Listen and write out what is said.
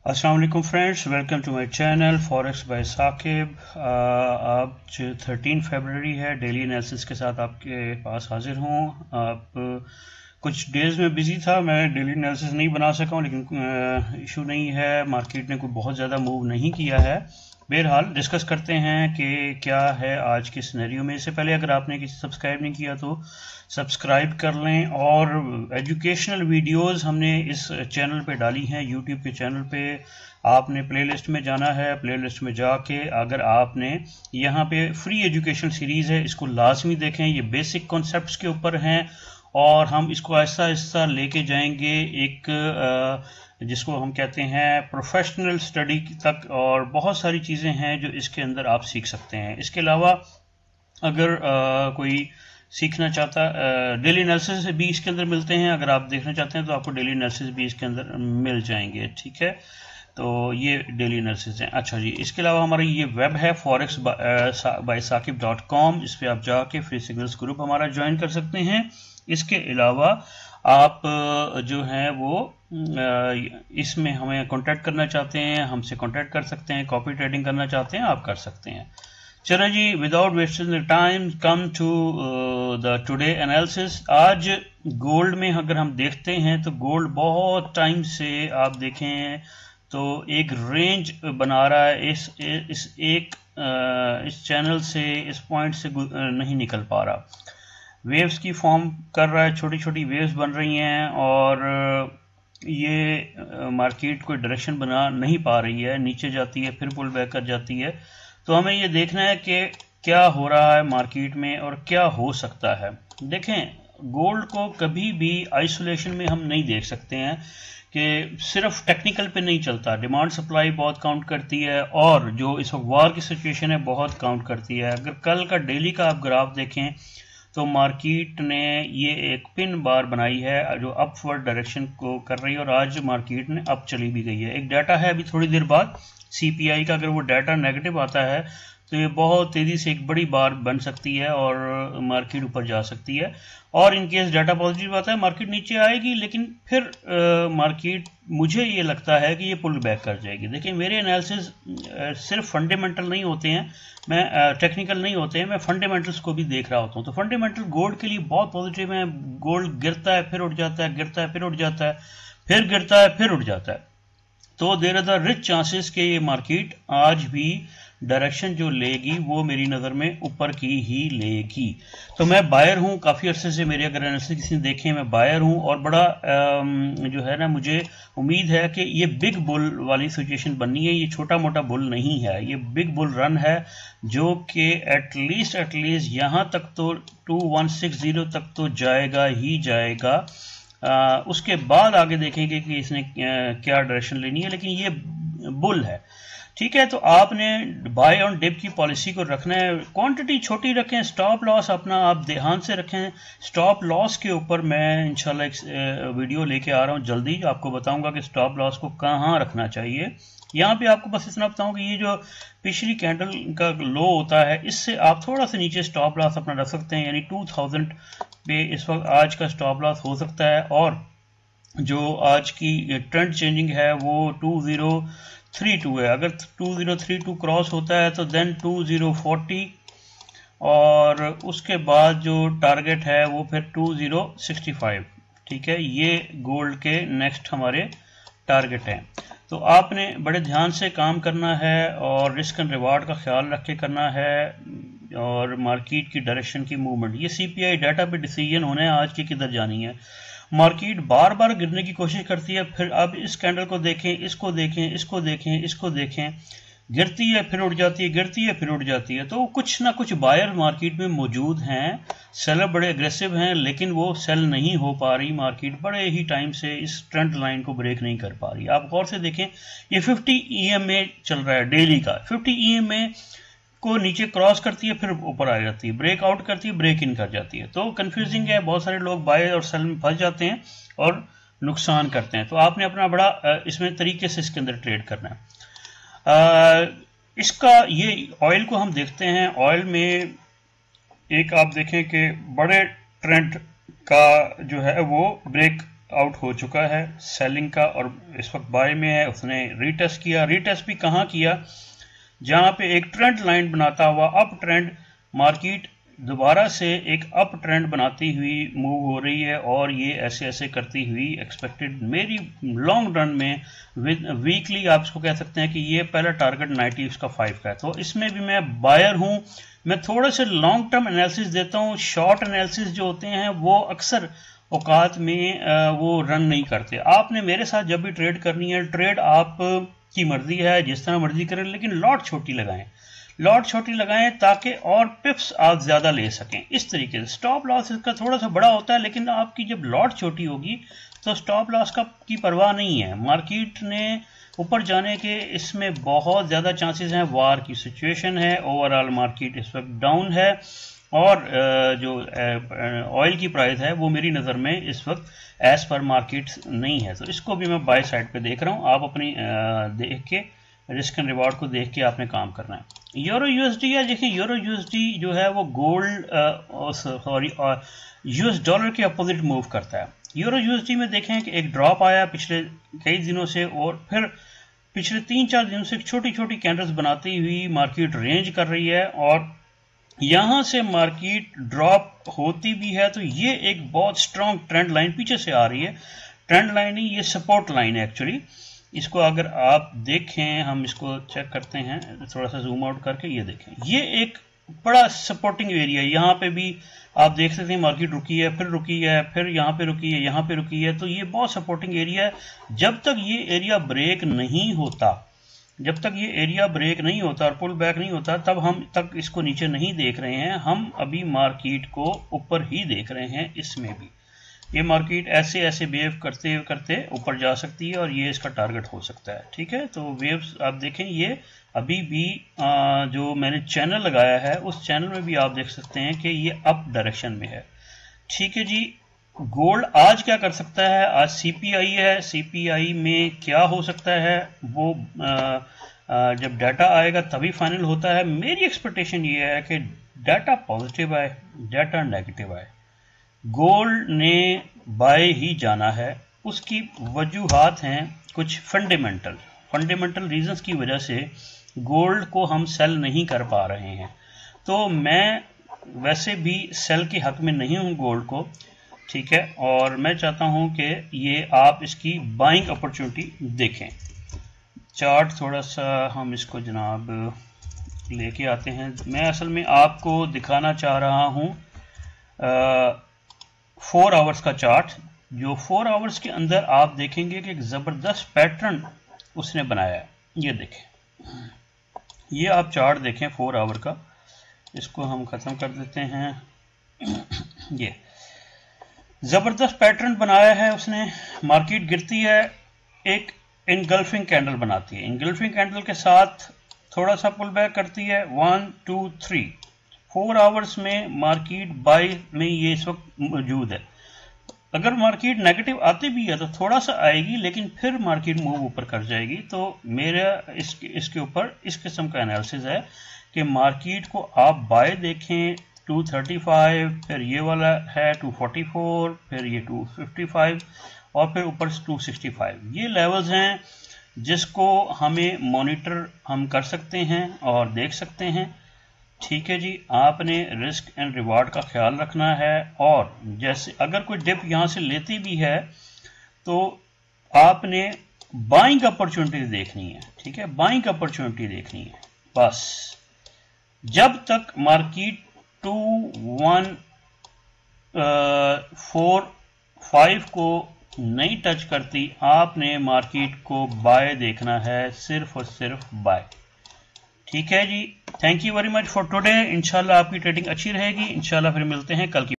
अस्सलाम वालेकुम friends, welcome to my channel forex by Saqib. आज 13 फरवरी है। डेली एनालिसिस के साथ आपके पास हाजिर हूँ। आप कुछ डेज़ में बिज़ी था, मैं डेली एनालिसिस नहीं बना सका हूँ, लेकिन इशू नहीं है। मार्केट ने कोई बहुत ज़्यादा मूव नहीं किया है। बहरहाल डिस्कस करते हैं कि क्या है आज के सिनेरियो में। इससे पहले अगर आपने किसी सब्सक्राइब नहीं किया तो सब्सक्राइब कर लें। और एजुकेशनल वीडियोस हमने इस चैनल पे डाली हैं, यूट्यूब के चैनल पे। आपने प्लेलिस्ट में जाना है, प्लेलिस्ट में जाके अगर आपने यहाँ पे फ्री एजुकेशन सीरीज़ है, इसको लाजमी देखें। ये बेसिक कॉन्सेप्ट्स के ऊपर हैं और हम इसको आहिस्ता आहिस्ता लेके जाएंगे एक जिसको हम कहते हैं प्रोफेशनल स्टडी तक। और बहुत सारी चीज़ें हैं जो इसके अंदर आप सीख सकते हैं। इसके अलावा अगर कोई सीखना चाहता, डेली एनालिसिस भी इसके अंदर मिलते हैं। अगर आप देखना चाहते हैं तो आपको डेली एनालिसिस भी इसके अंदर मिल जाएंगे, ठीक है। तो ये डेली एनालिसिस हैं। अच्छा जी, इसके अलावा हमारा ये वेब है forex by sakib.com। इस पर आप जाके फ्री सिग्नल्स ग्रुप हमारा ज्वाइन कर सकते हैं। इसके अलावा आप जो हैं वो इसमें हमें कांटेक्ट करना चाहते हैं, हमसे कांटेक्ट कर सकते हैं। कॉपी ट्रेडिंग करना चाहते हैं, आप कर सकते हैं। चलो जी, without wasting the time come to the today analysis. आज गोल्ड में अगर हम देखते हैं तो गोल्ड बहुत टाइम से आप देखें तो एक रेंज बना रहा है। इस चैनल से, इस पॉइंट से नहीं निकल पा रहा। वेव्स की फॉर्म कर रहा है, छोटी छोटी वेव्स बन रही हैं और ये मार्केट कोई डायरेक्शन बना नहीं पा रही है। नीचे जाती है, फिर पुल बैक कर जाती है। तो हमें ये देखना है कि क्या हो रहा है मार्केट में और क्या हो सकता है। देखें, गोल्ड को कभी भी आइसोलेशन में हम नहीं देख सकते हैं कि सिर्फ टेक्निकल पे नहीं चलता। डिमांड सप्लाई बहुत काउंट करती है और जो इस वक्त वार की सिचुएशन है बहुत काउंट करती है। अगर कल का डेली का आप ग्राफ देखें तो मार्केट ने ये एक पिन बार बनाई है जो अपवर्ड डायरेक्शन को कर रही है और आज मार्केट ने अप चली भी गई है। एक डाटा है अभी थोड़ी देर बाद सीपीआई का, अगर वो डाटा नेगेटिव आता है तो ये बहुत तेज़ी से एक बड़ी बार बन सकती है और मार्केट ऊपर जा सकती है। और इन केस डाटा पॉजिटिव आता है मार्केट नीचे आएगी, लेकिन फिर मार्केट मुझे ये लगता है कि ये पुल बैक कर जाएगी। देखिए, मेरे एनालिसिस सिर्फ फंडामेंटल नहीं होते हैं, मैं टेक्निकल नहीं होते हैं, मैं फंडामेंटल्स को भी देख रहा होता हूँ। तो फंडामेंटल गोल्ड के लिए बहुत पॉजिटिव है। गोल्ड गिरता है फिर उठ जाता है, गिरता है फिर उठ जाता है, फिर गिरता है फिर उठ जाता है। तो there are the rich chances कि ये मार्केट आज भी डायरेक्शन जो लेगी वो मेरी नज़र में ऊपर की ही लेगी। तो मैं बायर हूँ, काफ़ी अरसे से मेरे अगर एनालिसिस किसी ने देखे, मैं बायर हूँ और बड़ा जो है ना, मुझे उम्मीद है कि ये बिग बुल वाली सिचुएशन बननी है। ये छोटा मोटा बुल नहीं है, ये बिग बुल रन है जो कि एटलीस्ट यहाँ तक तो 2160 तक तो जाएगा ही जाएगा। उसके बाद आगे देखेंगे कि इसने क्या डायरेक्शन लेनी है, लेकिन ये बुल है, ठीक है। तो आपने बाय ऑन डिप की पॉलिसी को रखना है, क्वांटिटी छोटी रखें, स्टॉप लॉस अपना आप ध्यान से रखें। स्टॉप लॉस के ऊपर मैं इंशाल्लाह एक वीडियो लेके आ रहा हूँ जल्दी, आपको बताऊंगा कि स्टॉप लॉस को कहाँ रखना चाहिए। यहाँ पे आपको बस इतना बताऊँ कि ये जो पिछली कैंडल का लो होता है, इससे आप थोड़ा सा नीचे स्टॉप लॉस अपना रख सकते हैं, यानी 2000 पे इस वक्त आज का स्टॉप लॉस हो सकता है। और जो आज की ट्रेंड चेंजिंग है वो 2032 है। अगर 2032 क्रॉस होता है तो देन 2040 और उसके बाद जो टारगेट है वो फिर 2065, ठीक है। ये गोल्ड के नेक्स्ट हमारे टारगेट हैं। तो आपने बड़े ध्यान से काम करना है और रिस्क एंड रिवार्ड का ख्याल रख के करना है और मार्केट की डायरेक्शन की मूवमेंट। ये सीपीआई डाटा पे डिसीजन होना है आज की किधर जानी है। मार्केट बार बार गिरने की कोशिश करती है, फिर अब इस कैंडल को देखें, इसको देखें, इसको देखें, इसको देखें, गिरती है फिर उठ जाती है, गिरती है फिर उठ जाती है। तो कुछ ना कुछ बायर मार्केट में मौजूद हैं, सेलर बड़े अग्रेसिव हैं, लेकिन वो सेल नहीं हो पा रही। मार्केट बड़े ही टाइम से इस ट्रेंड लाइन को ब्रेक नहीं कर पा रही। आप गौर से देखें, ये 50 EMA चल रहा है डेली का। 50 EMA को नीचे क्रॉस करती है, फिर ऊपर आ जाती है, ब्रेकआउट करती है, ब्रेक इन कर जाती है। तो कंफ्यूजिंग है, बहुत सारे लोग बाय और सेल में फंस जाते हैं और नुकसान करते हैं। तो आपने अपना बड़ा इसमें तरीके से इसके अंदर ट्रेड करना है। इसका ये ऑयल को हम देखते हैं। ऑयल में एक आप देखें कि बड़े ट्रेंड का जो है वो ब्रेक आउट हो चुका है सेलिंग का और इस वक्त बाय में है। उसने रीटेस्ट किया, रीटेस्ट भी कहाँ किया, जहां पे एक ट्रेंड लाइन बनाता हुआ अप ट्रेंड, मार्केट दोबारा से एक अप ट्रेंड बनाती हुई मूव हो रही है और ये ऐसे ऐसे करती हुई एक्सपेक्टेड मेरी लॉन्ग रन में विद वीकली आप इसको कह सकते हैं कि ये पहला टारगेट 90 उसका 5 का है। तो इसमें भी मैं बायर हूं। मैं थोड़े से लॉन्ग टर्म एनालिसिस देता हूं। शॉर्ट एनालिसिस जो होते हैं वो अक्सर औकात में वो रन नहीं करते। आपने मेरे साथ जब भी ट्रेड करनी है, ट्रेड आप की मर्जी है, जिस तरह मर्जी करें, लेकिन लॉट छोटी लगाएं, लॉट छोटी लगाएं ताकि और पिप्स आप ज्यादा ले सकें। इस तरीके से स्टॉप लॉस इसका थोड़ा सा बड़ा होता है, लेकिन आपकी जब लॉट छोटी होगी तो स्टॉप लॉस की परवाह नहीं है। मार्केट ने ऊपर जाने के इसमें बहुत ज्यादा चांसेस हैं। वार की सिचुएशन है, ओवरऑल मार्केट इस वक्त डाउन है और जो ऑयल की प्राइस है वो मेरी नज़र में इस वक्त एज पर मार्केट नहीं है। तो इसको भी मैं बाय साइड पे देख रहा हूँ। आप अपनी देख के रिस्क एंड रिवॉर्ड को देख के आपने काम करना है। यूरो यूएसडी है, देखिए यूरो यूएसडी जो है वो गोल्ड यूएस डॉलर के अपोजिट मूव करता है। यूरो यूएसडी में देखें कि एक ड्रॉप आया पिछले कई दिनों से और फिर पिछले 3-4 दिनों से छोटी छोटी कैंडल्स बनाती हुई मार्केट रेंज कर रही है और यहां से मार्केट ड्रॉप होती भी है तो ये एक बहुत स्ट्रॉन्ग ट्रेंड लाइन पीछे से आ रही है। ट्रेंड लाइन ही ये सपोर्ट लाइन है एक्चुअली। इसको अगर आप देखें, हम इसको चेक करते हैं थोड़ा सा जूम आउट करके, ये देखें ये एक बड़ा सपोर्टिंग एरिया है। यहाँ पे भी आप देख सकते हैं मार्केट रुकी है, फिर रुकी है, फिर यहाँ पे रुकी है, यहाँ पे रुकी है। तो ये बहुत सपोर्टिंग एरिया है। जब तक ये एरिया ब्रेक नहीं होता, जब तक ये एरिया ब्रेक नहीं होता और पुल बैक नहीं होता, तब हम तक इसको नीचे नहीं देख रहे हैं। हम अभी मार्केट को ऊपर ही देख रहे हैं। इसमें भी ये मार्केट ऐसे ऐसे वेव करते करते ऊपर जा सकती है और ये इसका टारगेट हो सकता है। ठीक है, तो वेव्स आप देखें ये अभी भी जो मैंने चैनल लगाया है उस चैनल में भी आप देख सकते हैं कि ये अप डायरेक्शन में है। ठीक है जी, गोल्ड आज क्या कर सकता है? आज सीपीआई है, सीपीआई में क्या हो सकता है वो जब डाटा आएगा तभी फाइनल होता है। मेरी एक्सपेक्टेशन ये है कि डाटा पॉजिटिव आए, डाटा नेगेटिव आए, गोल्ड ने बाय ही जाना है। उसकी वजूहात हैं कुछ फंडामेंटल रीजंस की वजह से गोल्ड को हम सेल नहीं कर पा रहे हैं। तो मैं वैसे भी सेल के हक में नहीं हूं गोल्ड को, ठीक है, और मैं चाहता हूं कि ये आप इसकी बाइंग अपॉर्चुनिटी देखें। चार्ट थोड़ा सा हम इसको जनाब लेके आते हैं। मैं असल में आपको दिखाना चाह रहा हूं 4 आवर्स का चार्ट, जो 4 आवर्स के अंदर आप देखेंगे कि एक ज़बरदस्त पैटर्न उसने बनाया है। ये देखें, ये आप चार्ट देखें 4 आवर का, इसको हम ख़त्म कर देते हैं। ये ज़बरदस्त पैटर्न बनाया है उसने। मार्केट गिरती है, एक इनगल्फिंग कैंडल बनाती है, इनगल्फिंग कैंडल के साथ थोड़ा सा पुल बैक करती है। 1 2 3 4 आवर्स में मार्केट बाय में ये इस वक्त मौजूद है। अगर मार्केट नेगेटिव आती भी है तो थोड़ा सा आएगी, लेकिन फिर मार्केट मूव ऊपर कर जाएगी। तो मेरा इसके ऊपर इस किस्म का एनालिसिस है कि मार्केट को आप बाय देखें 235, फिर ये वाला है 244, फिर ये 255 और फिर ऊपर 265। ये लेवल्स हैं जिसको हमें मॉनिटर हम कर सकते हैं और देख सकते हैं। ठीक है जी, आपने रिस्क एंड रिवार्ड का ख्याल रखना है और जैसे अगर कोई डिप यहां से लेती भी है तो आपने बाइंग अपॉर्चुनिटी देखनी है। ठीक है, बाइंग अपॉर्चुनिटी देखनी है बस। जब तक मार्केट 2145 को नहीं टच करती, आपने मार्केट को बाय देखना है, सिर्फ और सिर्फ बाय। ठीक है जी, thank you very much for today. इंशाल्लाह आपकी ट्रेडिंग अच्छी रहेगी। इंशाल्लाह फिर मिलते हैं कल की